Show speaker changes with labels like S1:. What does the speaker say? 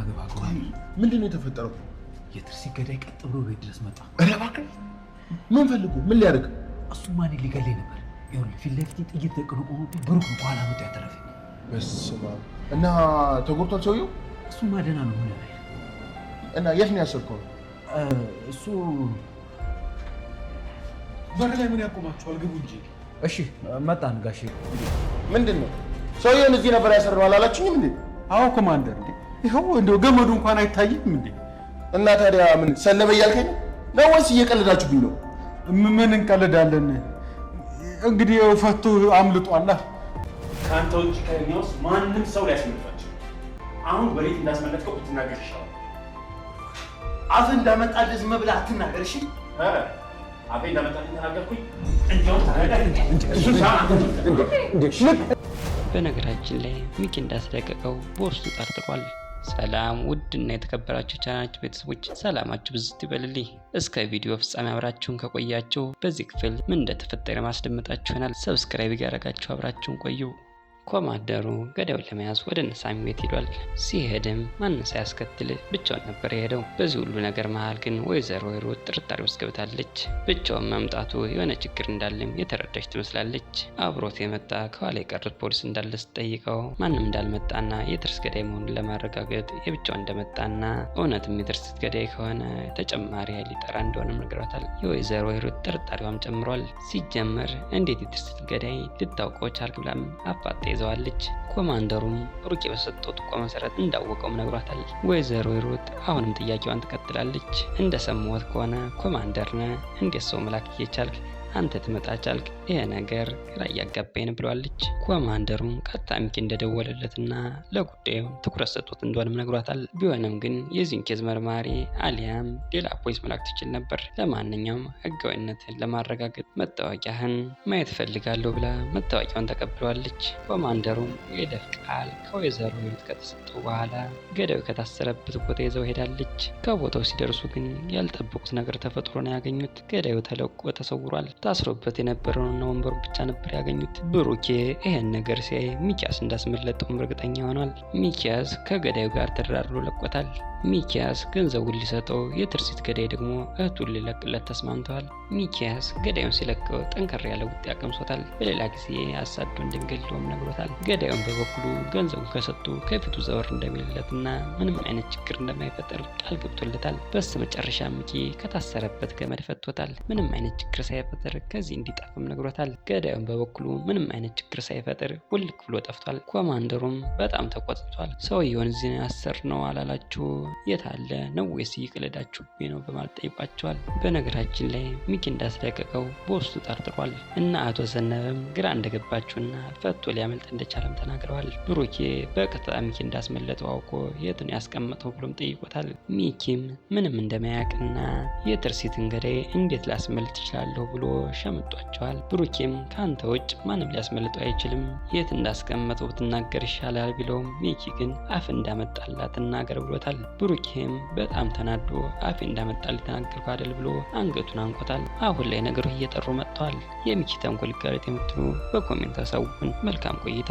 S1: ገባ ቆይ
S2: ምንድነው የተፈጠረው?
S1: የትርሲ ገዳይ ቀጥ ብሎ ቤት ድረስ መጣ።
S2: እባክህ ምን ፈልጉ? ምን ሊያደርግ?
S1: እሱማ እኔን ሊገለኝ ነበር። ይኸውልህ ፊት ለፊት ጥይት ደቅኖ ቆሞብኝ ብሩክ ነው ከኋላ መጥቶ ያተረፈኝ።
S2: በስመ አብ። እና ተጎድቷል ሰውየው?
S1: እሱማ ደህና ነው። ምን ያህል
S2: እና የት ነው ያሰርከው?
S1: እሱ
S3: በር ላይ ምን ያቆማችኋል? ግቡ እንጂ።
S1: እሺ መጣን ጋሼ።
S2: ምንድን ነው ሰውየውን እዚህ ነበር ያሰረው አላላችሁኝም እንዴ?
S3: አዎ ኮማንደር፣ እንዴ ይኸው እንደው ገመዱ እንኳን አይታይም እንዴ?
S2: እና ታዲያ ምን ሰለበ እያልከኝ ነው ወይስ እየቀለዳችሁብኝ ነው?
S3: ምን እንቀልዳለን? እንግዲህ ፈቶ አምልጧላ።
S4: ከአንተ ውጭ ከእኛ ውስጥ ማንም ሰው ሊያስመልጣቸው። አሁን ወዴት እንዳስመለጥከው ብትናገር ይሻላል።
S5: አፍ እንዳመጣልህ ዝም ብለህ አትናገር እሺ?
S4: አፌ እንዳመጣልህ ተናገርኩኝ። እንዲያውም
S6: በነገራችን ላይ ሚኪ እንዳስለቀቀው በውስጡ ጠርጥሯል። ሰላም ውድና የተከበራችሁ ቻናላችን ቤተሰቦች ሰላማችሁ ብዝት ይበልልኝ። እስከ ቪዲዮ ፍጻሜ አብራችሁን ከቆያችሁ በዚህ ክፍል ምን እንደተፈጠረ ማስደመጣችሁ ይሆናል። ሰብስክራይብ ያደረጋችሁ አብራችሁን ቆዩ። ኮማንደሩ ገዳዩን ለመያዝ ወደ ነሳሚ ቤት ሄዷል። ሲሄድም ማንም ሳያስከትል ብቻውን ነበር የሄደው። በዚህ ሁሉ ነገር መሃል ግን ወይዘሮ ሂሩት ጥርጣሬ ውስጥ ገብታለች። ብቻውን መምጣቱ የሆነ ችግር እንዳለም የተረዳች ትመስላለች። አብሮት የመጣ ከኋላ የቀሩት ፖሊስ እንዳለ ስትጠይቀው ማንም እንዳልመጣና የትርስ ገዳይ መሆኑን ለማረጋገጥ የብቻውን እንደመጣና እውነትም የትርስ ገዳይ ከሆነ ተጨማሪ ኃይል ሊጠራ እንደሆነም ነግሯታል። የወይዘሮ ሂሩት ጥርጣሬዋም ጨምሯል። ሲጀመር እንዴት የትርስ ገዳይ ልታውቀው ቻልክ ብላም አፋጣ ይዘዋለች። ኮማንደሩም ብሩኬ በሰጠው ጥቆማ መሰረት እንዳወቀውም ነግሯታል። ወይዘሮ ሂሩት አሁንም ጥያቄዋን ትቀጥላለች። እንደሰማሁት ከሆነ ኮማንደር ነህ፣ እንዴት ሰው መላክ እየቻልክ አንተ ትመጣ ቻልክ? ይሄ ነገር ግራ እያጋባኝ ነው ብለዋለች። ኮማንደሩም ቀጥታ ሚኪ እንደደወለለትና ለጉዳዩ ትኩረት ሰጥቶት እንደሆነም ነግሯታል። ቢሆንም ግን የዚህን ኬዝ መርማሪ አሊያም ሌላ ፖሊስ መላክ ትችል ነበር። ለማንኛውም ህጋዊነትን ለማረጋገጥ መታወቂያህን ማየት ፈልጋለሁ ብላ መታወቂያውን ተቀብለዋለች። ኮማንደሩም የይለፍ ቃል ከወይዘሮ ሂሩት ከተሰጠው በኋላ ገዳዩ ከታሰረበት ቦታ ይዘው ሄዳለች። ከቦታው ሲደርሱ ግን ያልጠበቁት ነገር ተፈጥሮ ነው ያገኙት። ገዳዩ ተለቆ ተሰውሯል። ታስሮበት የነበረውና ወንበሩን ብቻ ነበር ያገኙት። ብሩኬ ይሄን ነገር ሲያይ ሚኪያስ እንዳስመለጠውም እርግጠኛ ሆኗል። ሚኪያስ ከገዳዩ ጋር ተደራድሮ ለቆታል። ሚኪያስ ገንዘቡን ሊሰጠው፣ የትርሲት ገዳይ ደግሞ እህቱን ሊለቅለት ተስማምተዋል። ሚኪያስ ገዳዩን ሲለቀው ጠንከር ያለ ውጤት ያቀምሶታል። በሌላ ጊዜ አሳዶ እንደሚገድለውም ነግሮታል። ገዳዩን በበኩሉ ገንዘቡን ከሰጡ ከፊቱ ዘወር እንደሚልለትና ምንም አይነት ችግር እንደማይፈጠር ቃል ገብቶለታል። በስተመጨረሻ ሚኪ ከታሰረበት ገመድ ፈቶታል። ምንም አይነት ችግር ሳይፈጠር ከዚህ እንዲጠፋም ነግሮታል። ገዳዩን በበኩሉ ምንም አይነት ችግር ሳይፈጠር ውልቅ ብሎ ጠፍቷል። ኮማንደሩም በጣም ተቆጥቷል። ሰውየውን እዚህ ያሰር ነው አላላችሁ የት አለ ነው ወይስ እየቀለዳችሁብኝ ነው በማለት ጠይቋቸዋል። በነገራችን ላይ ሚኪ እንዳስለቀቀው በውስጡ ጠርጥሯል እና አቶ ዘነበም ግራ እንደገባችውና ፈቶ ሊያመልጥ እንደቻለም ተናግረዋል። ብሩኬ በቀጥታ ሚኪ እንዳስመለጠው አውቆ የት ነው ያስቀመጠው ብሎም ጠይቆታል። ሚኪም ምንም እንደማያውቅና የትርሲትን ገዳይ እንዴት ላስመልጥ ይችላለሁ ብሎ ሸምጧቸዋል። ብሩኬም ከአንተ ውጭ ማንም ሊያስመልጠው አይችልም፣ የት እንዳስቀመጠው ብትናገር ይሻላል ቢለውም ሚኪ ግን አፍ እንዳመጣላት ትናገር ብሎታል። ብሩኬም በጣም ተናዶ አፌ እንዳመጣል ተናገርኩ አይደል ብሎ አንገቱን አንቆታል። አሁን ላይ ነገሮች እየጠሩ መጥተዋል። የሚኪ ተንኮል ጋር የምትሉ በኮሜንት አሳውቁን። መልካም ቆይታ።